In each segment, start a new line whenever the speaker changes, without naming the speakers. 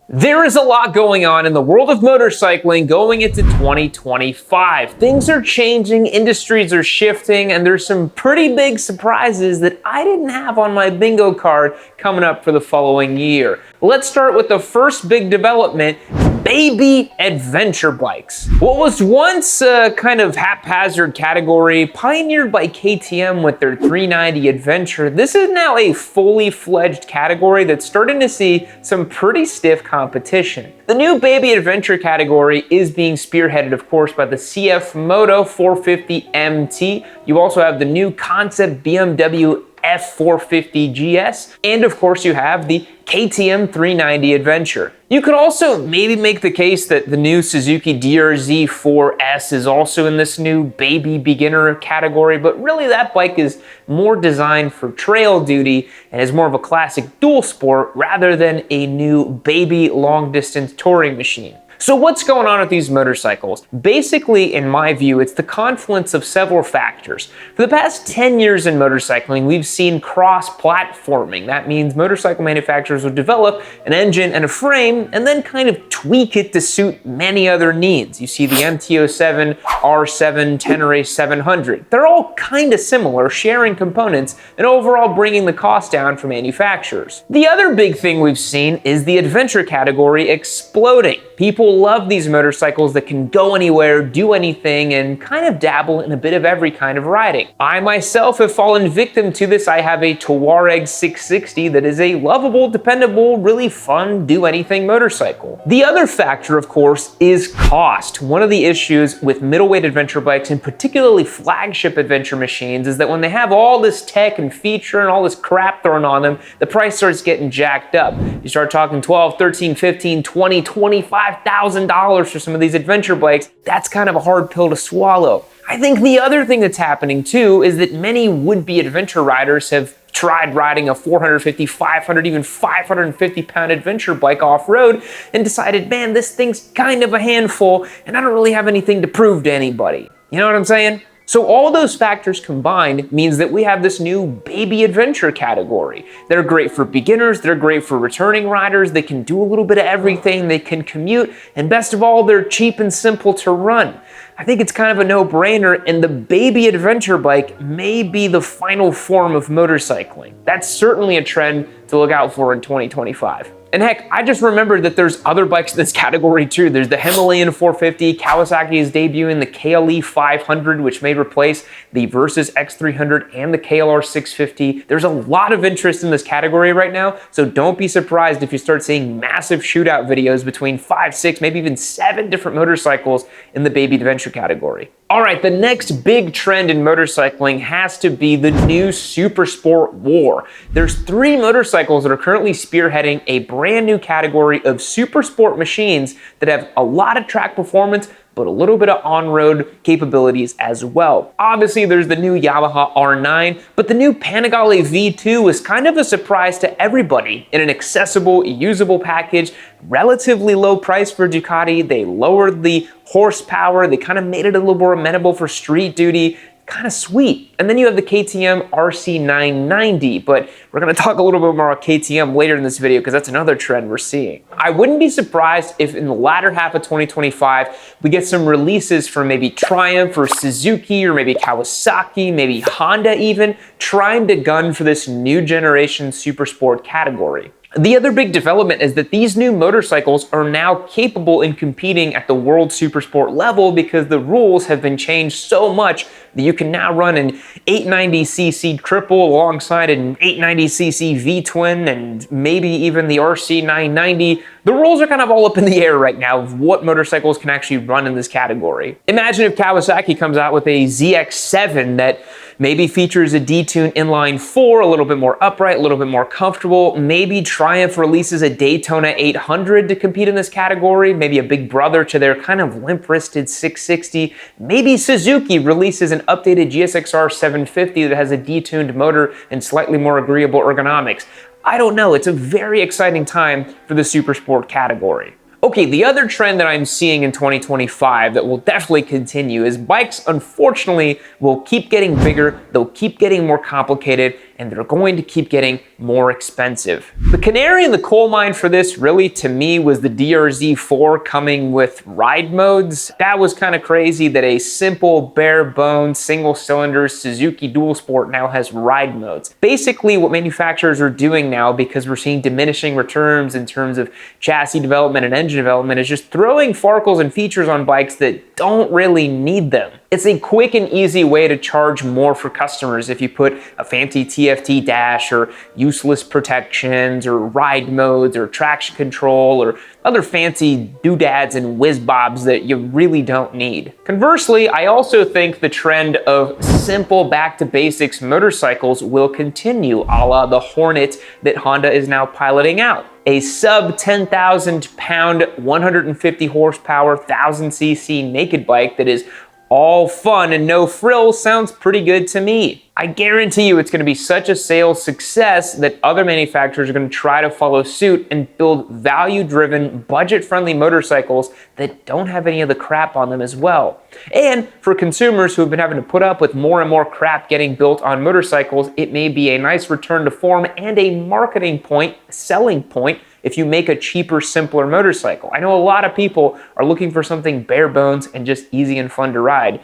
There is a lot going on in the world of motorcycling going into 2025. Things are changing, industries are shifting, and there's some pretty big surprises that I didn't have on my bingo card coming up for the following year. Let's start with the first big development: baby adventure bikes. What was once a kind of haphazard category pioneered by KTM with their 390 Adventure, this is now a fully fledged category that's starting to see some pretty stiff competition. The new baby adventure category is being spearheaded, of course, by the CF Moto 450 MT. You also have the new concept BMW F450 GS, and of course you have the KTM 390 Adventure. You could also maybe make the case that the new Suzuki DRZ 4S is also in this new baby beginner category, but really that bike is more designed for trail duty and is more of a classic dual sport rather than a new baby long distance touring machine. So what's going on with these motorcycles? Basically, in my view, it's the confluence of several factors. For the past 10 years in motorcycling, we've seen cross-platforming. That means motorcycle manufacturers will develop an engine and a frame and then kind of tweak it to suit many other needs. You see the MT-07, R7, Tenere 700. They're all kind of similar, sharing components and overall bringing the cost down for manufacturers. The other big thing we've seen is the adventure category exploding. People love these motorcycles that can go anywhere, do anything, and kind of dabble in a bit of every kind of riding. I myself have fallen victim to this. I have a Touareg 660 that is a lovable, dependable, really fun, do-anything motorcycle. The other factor, of course, is cost. One of the issues with middleweight adventure bikes, and particularly flagship adventure machines, is that when they have all this tech and feature and all this crap thrown on them, the price starts getting jacked up. You start talking 12, 13, 15, 20, 25,000 for some of these adventure bikes. That's kind of a hard pill to swallow. I think the other thing that's happening too is that many would-be adventure riders have tried riding a 450, 500, even 550 pound adventure bike off-road and decided, man, this thing's kind of a handful and I don't really have anything to prove to anybody. You know what I'm saying? So all those factors combined means that we have this new baby adventure category. They're great for beginners, they're great for returning riders, they can do a little bit of everything, they can commute, and best of all, they're cheap and simple to run. I think it's kind of a no-brainer, and the baby adventure bike may be the final form of motorcycling. That's certainly a trend to look out for in 2025. And heck, I just remembered that there's other bikes in this category too. There's the Himalayan 450, Kawasaki is debuting the KLE 500, which may replace the Versys X300 and the KLR 650. There's a lot of interest in this category right now, so don't be surprised if you start seeing massive shootout videos between 5, 6, maybe even 7 different motorcycles in the baby adventure category. All right, the next big trend in motorcycling has to be the new Supersport War. There's 3 motorcycles that are currently spearheading a brand new category of super sport machines that have a lot of track performance, but a little bit of on-road capabilities as well. Obviously, there's the new Yamaha R9, but the new Panigale V2 was kind of a surprise to everybody in an accessible, usable package, relatively low price for Ducati. They lowered the horsepower, they kind of made it a little more amenable for street duty. Kind of sweet. And then you have the KTM RC990, but we're going to talk a little bit more about KTM later in this video because that's another trend we're seeing. I wouldn't be surprised if in the latter half of 2025 we get some releases from maybe Triumph or Suzuki or maybe Kawasaki, maybe Honda even, trying to gun for this new generation super sport category. The other big development is that these new motorcycles are now capable in competing at the World Supersport level because the rules have been changed so much that you can now run an 890cc triple alongside an 890cc V-twin and maybe even the RC990. The rules are kind of all up in the air right now of what motorcycles can actually run in this category. Imagine if Kawasaki comes out with a ZX-7 that maybe features a detuned inline 4, a little bit more upright, a little bit more comfortable. Maybe Triumph releases a Daytona 800 to compete in this category, maybe a big brother to their kind of limp-wristed 660. Maybe Suzuki releases an updated GSXR 750 that has a detuned motor and slightly more agreeable ergonomics. I don't know, it's a very exciting time for the Supersport category. Okay, the other trend that I'm seeing in 2025 that will definitely continue is bikes, unfortunately, will keep getting bigger, they'll keep getting more complicated, and they're going to keep getting more expensive. The canary in the coal mine for this really, to me, was the DRZ4 coming with ride modes. That was kind of crazy that a simple, bare bones, single cylinder Suzuki Dual Sport now has ride modes. Basically, what manufacturers are doing now, because we're seeing diminishing returns in terms of chassis development and engine development, is just throwing farkles and features on bikes that don't really need them. It's a quick and easy way to charge more for customers if you put a fancy TFT dash or useless protections or ride modes or traction control or other fancy doodads and whiz bobs that you really don't need. Conversely, I also think the trend of simple back to basics motorcycles will continue, a la the Hornet that Honda is now piloting out. A sub 10,000 pound, 150 horsepower, 1000cc naked bike that is all fun and no frills sounds pretty good to me. I guarantee you it's going to be such a sales success that other manufacturers are going to try to follow suit and build value-driven, budget-friendly motorcycles that don't have any of the crap on them as well. And for consumers who have been having to put up with more and more crap getting built on motorcycles, it may be a nice return to form and a marketing point, selling point, if you make a cheaper, simpler motorcycle. I know a lot of people are looking for something bare bones and just easy and fun to ride.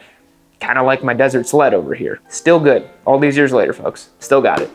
Kind of like my desert sled over here. Still good. All these years later, folks. Still got it.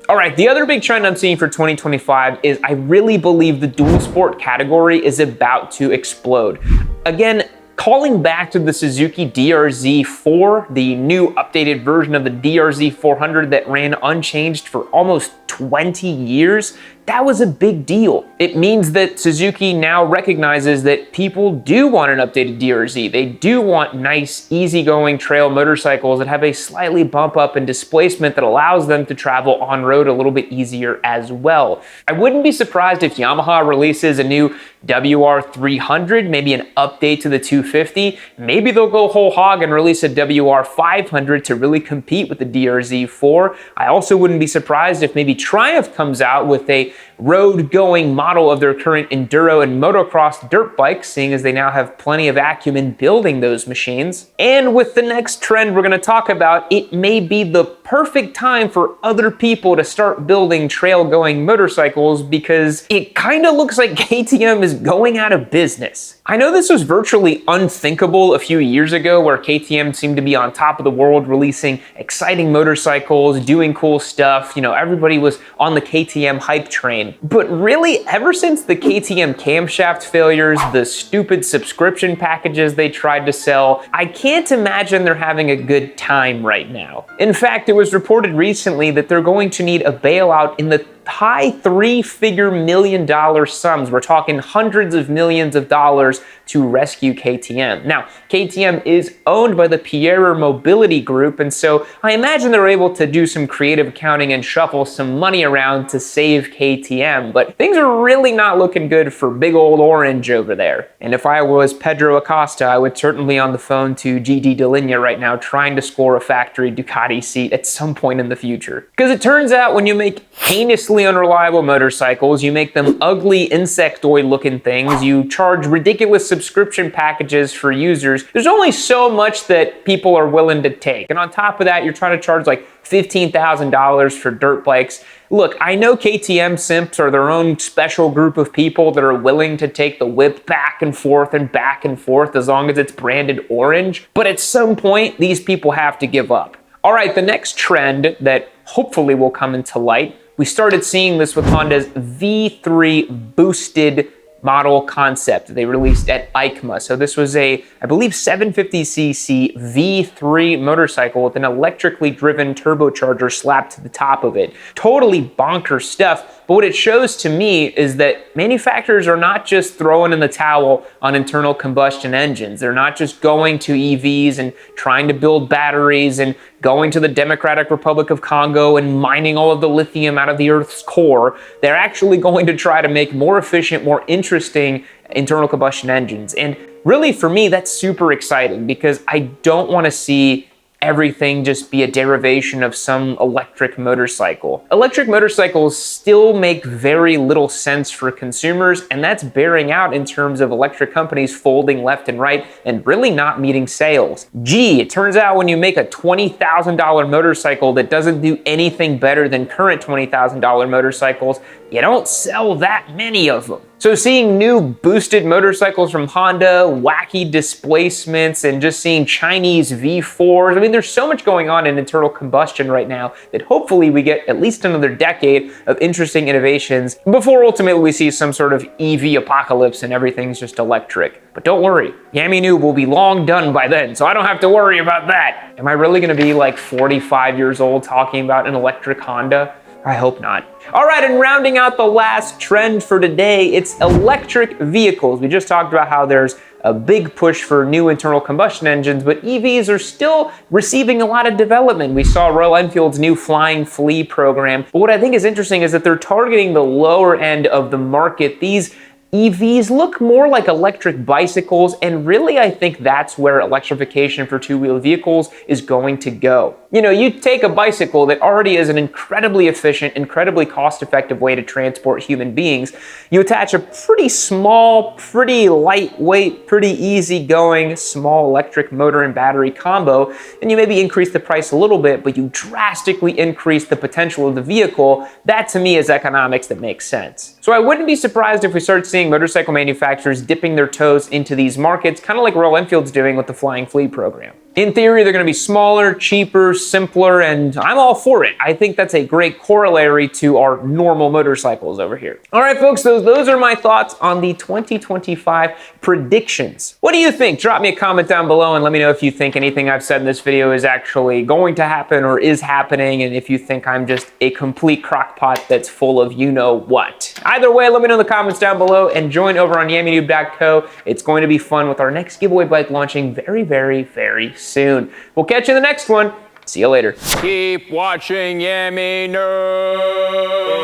All right, the other big trend I'm seeing for 2025 is I really believe the dual sport category is about to explode. Again, calling back to the Suzuki DRZ4, the new updated version of the DRZ 400 that ran unchanged for almost 20 years, that was a big deal. It means that Suzuki now recognizes that people do want an updated DRZ. They do want nice, easygoing trail motorcycles that have a slightly bump up in displacement that allows them to travel on road a little bit easier as well. I wouldn't be surprised if Yamaha releases a new WR300, maybe an update to the 250. Maybe they'll go whole hog and release a WR500 to really compete with the DRZ4. I also wouldn't be surprised if maybe Triumph comes out with a road-going model of their current enduro and motocross dirt bikes, seeing as they now have plenty of acumen building those machines. And with the next trend we're going to talk about, it may be the perfect time for other people to start building trail-going motorcycles because it kind of looks like KTM is going out of business. I know this was virtually unthinkable a few years ago, where KTM seemed to be on top of the world releasing exciting motorcycles, doing cool stuff. You know, everybody was on the KTM hype train. But really, ever since the KTM camshaft failures, the stupid subscription packages they tried to sell, I can't imagine they're having a good time right now. In fact, it was reported recently that they're going to need a bailout in the high three-figure million-dollar sums. We're talking hundreds of millions of dollars to rescue KTM. Now, KTM is owned by the Pierer Mobility Group, and so I imagine they're able to do some creative accounting and shuffle some money around to save KTM, but things are really not looking good for big old Orange over there. And if I was Pedro Acosta, I would certainly be on the phone to GD Delinia right now trying to score a factory Ducati seat at some point in the future. Because it turns out when you make heinously unreliable motorcycles, you make them ugly insectoid looking things, you charge ridiculous subscription packages for users, there's only so much that people are willing to take. And on top of that, you're trying to charge like $15,000 for dirt bikes. Look, I know KTM simps are their own special group of people that are willing to take the whip back and forth as long as it's branded Orange, but at some point, these people have to give up. All right, the next trend that hopefully will come into light, we started seeing this with Honda's V3 boosted model concept they released at EICMA. So this was a, I believe, 750cc V3 motorcycle with an electrically driven turbocharger slapped to the top of it. Totally bonkers stuff. But what it shows to me is that manufacturers are not just throwing in the towel on internal combustion engines. They're not just going to EVs and trying to build batteries and going to the Democratic Republic of Congo and mining all of the lithium out of the Earth's core. They're actually going to try to make more efficient, more interesting internal combustion engines. And really, for me, that's super exciting because I don't want to see everything just be a derivation of some electric motorcycle. Electric motorcycles still make very little sense for consumers, and that's bearing out in terms of electric companies folding left and right and really not meeting sales. Gee, it turns out when you make a $20,000 motorcycle that doesn't do anything better than current $20,000 motorcycles, you don't sell that many of them. So seeing new boosted motorcycles from Honda, wacky displacements, and just seeing Chinese V4s, I mean, there's so much going on in internal combustion right now that hopefully we get at least another decade of interesting innovations before ultimately we see some sort of EV apocalypse and everything's just electric. But don't worry, Yami Noob will be long done by then, so I don't have to worry about that. Am I really gonna be like 45 years old talking about an electric Honda? I hope not. All right, and rounding out the last trend for today, it's electric vehicles. We just talked about how there's a big push for new internal combustion engines, but EVs are still receiving a lot of development. We saw Royal Enfield's new Flying Flea program. But what I think is interesting is that they're targeting the lower end of the market. These EVs look more like electric bicycles, and really I think that's where electrification for two-wheeled vehicles is going to go. You know, you take a bicycle that already is an incredibly efficient, incredibly cost-effective way to transport human beings, you attach a pretty small, pretty lightweight, pretty easy-going small electric motor and battery combo, and you maybe increase the price a little bit, but you drastically increase the potential of the vehicle. That to me is economics that makes sense. So I wouldn't be surprised if we start seeing motorcycle manufacturers dipping their toes into these markets, kind of like Royal Enfield's doing with the Flying Flea program. In theory, they're going to be smaller, cheaper, simpler, and I'm all for it. I think that's a great corollary to our normal motorcycles over here. All right, folks, those are my thoughts on the 2025 predictions. What do you think? Drop me a comment down below and let me know if you think anything I've said in this video is actually going to happen or is happening, and if you think I'm just a complete crockpot that's full of you-know-what. Either way, let me know in the comments down below and join over on YamiNoob.co. It's going to be fun with our next giveaway bike launching very, very, very soon. We'll catch you in the next one. See you later.
Keep watching Yami Noob.